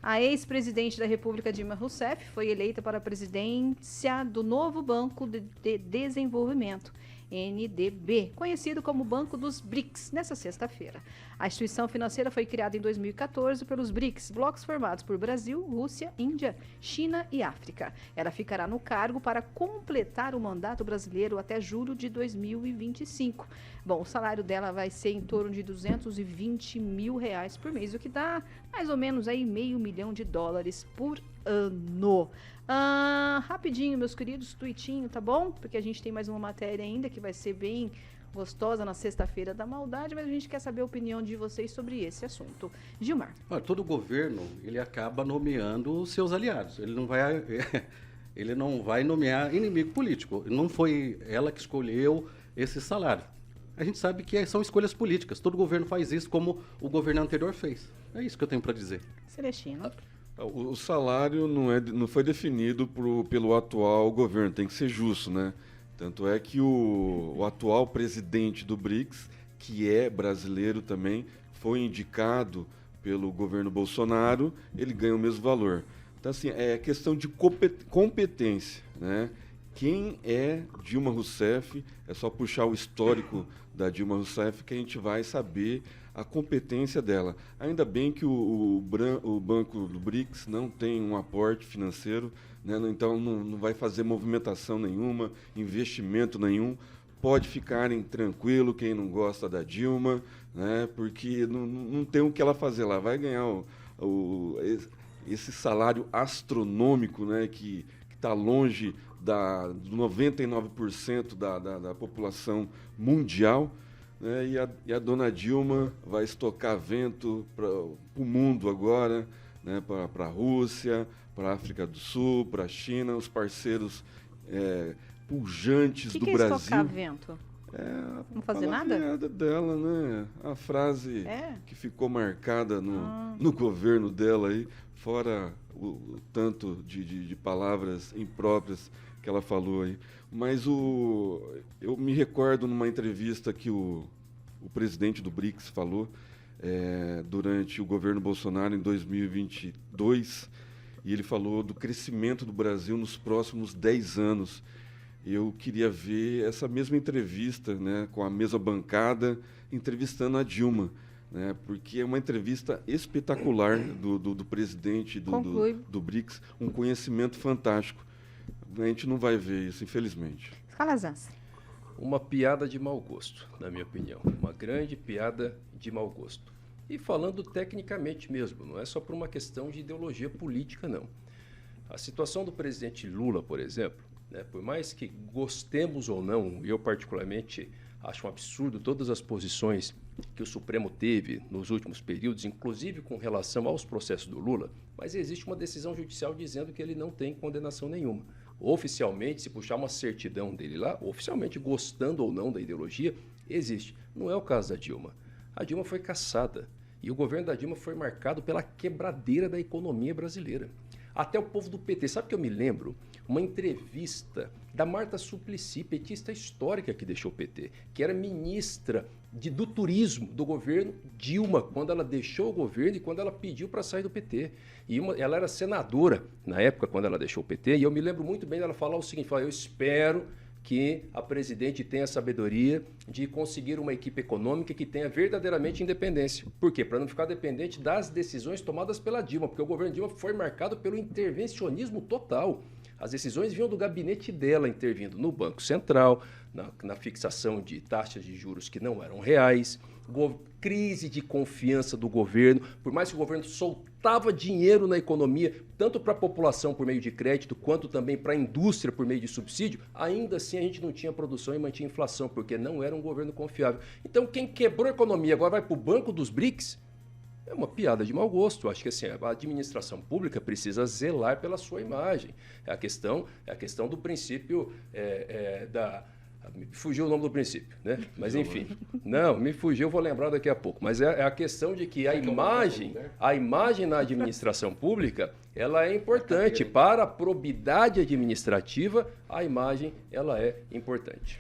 A ex-presidente da República, Dilma Rousseff, foi eleita para a presidência do novo Banco de Desenvolvimento, NDB, conhecido como Banco dos BRICS, nesta sexta-feira. A instituição financeira foi criada em 2014 pelos BRICS, blocos formados por Brasil, Rússia, Índia, China e África. Ela ficará no cargo para completar o mandato brasileiro até julho de 2025. Bom, o salário dela vai ser em torno de R$220 mil por mês, o que dá mais ou menos aí $500 mil por ano. Rapidinho, meus queridos, tweetinho, tá bom? Porque a gente tem mais uma matéria ainda que vai ser bem gostosa na sexta-feira da maldade, mas a gente quer saber a opinião de vocês sobre esse assunto. Gilmar. Todo governo, ele acaba nomeando os seus aliados. Ele não vai nomear inimigo político. Não foi ela que escolheu esse salário. A gente sabe que são escolhas políticas. Todo governo faz isso, como o governo anterior fez. É isso que eu tenho para dizer. Celestino. O salário não foi definido pelo atual governo, tem que ser justo, né? Tanto é que o atual presidente do BRICS, que é brasileiro também, foi indicado pelo governo Bolsonaro, ele ganha o mesmo valor. Então, assim, é questão de competência, né? Quem é Dilma Rousseff, é só puxar o histórico da Dilma Rousseff que a gente vai saber a competência dela. Ainda bem que o Banco do BRICS não tem um aporte financeiro, né? Então não vai fazer movimentação nenhuma, investimento nenhum. Pode ficarem tranquilo quem não gosta da Dilma, né? Porque não tem o que ela fazer lá. Vai ganhar esse salário astronômico, né? Que está longe do 99% da população mundial, né? E a dona Dilma vai estocar vento para o mundo agora, né? Para a Rússia, para a África do Sul, para a China, os parceiros pujantes do Brasil. O que é estocar vento? Não fazer nada? Dela, né? A frase que ficou marcada no governo dela aí, fora o tanto de palavras impróprias que ela falou aí. Mas eu me recordo numa entrevista que o presidente do BRICS falou durante o governo Bolsonaro em 2022, e ele falou do crescimento do Brasil nos próximos 10 anos. Eu queria ver essa mesma entrevista, né, com a mesa bancada, entrevistando a Dilma, né, porque é uma entrevista espetacular do presidente do BRICS, um conhecimento fantástico. A gente não vai ver isso, infelizmente. Calazans. Uma piada de mau gosto, na minha opinião. Uma grande piada de mau gosto. E falando tecnicamente mesmo, não é só por uma questão de ideologia política, não. A situação do presidente Lula, por exemplo, né, por mais que gostemos ou não, eu particularmente acho um absurdo todas as posições que o Supremo teve nos últimos períodos, inclusive com relação aos processos do Lula, mas existe uma decisão judicial dizendo que ele não tem condenação nenhuma. Oficialmente, se puxar uma certidão dele lá, oficialmente gostando ou não da ideologia, existe. Não é o caso da Dilma. A Dilma foi cassada e o governo da Dilma foi marcado pela quebradeira da economia brasileira. Até o povo do PT, sabe que eu me lembro? Uma entrevista da Marta Suplicy, petista histórica que deixou o PT, que era ministra do turismo do governo Dilma, quando ela deixou o governo e quando ela pediu para sair do PT. E ela era senadora na época, quando ela deixou o PT, e eu me lembro muito bem dela falar o seguinte, eu espero que a presidente tenha a sabedoria de conseguir uma equipe econômica que tenha verdadeiramente independência. Por quê? Para não ficar dependente das decisões tomadas pela Dilma, porque o governo Dilma foi marcado pelo intervencionismo total. As decisões vinham do gabinete dela, intervindo no Banco Central, na fixação de taxas de juros que não eram reais, crise de confiança do governo, por mais que o governo soltava dinheiro na economia, tanto para a população por meio de crédito, quanto também para a indústria por meio de subsídio, ainda assim a gente não tinha produção e mantinha inflação, porque não era um governo confiável. Então quem quebrou a economia agora vai para o Banco dos BRICS? É uma piada de mau gosto. Acho que assim, a administração pública precisa zelar pela sua imagem. É a questão do princípio me fugiu o nome do princípio, né? Mas enfim, não, me fugiu, vou lembrar daqui a pouco. Mas é a questão de que a imagem na administração pública, ela é importante. Para a probidade administrativa, a imagem ela é importante.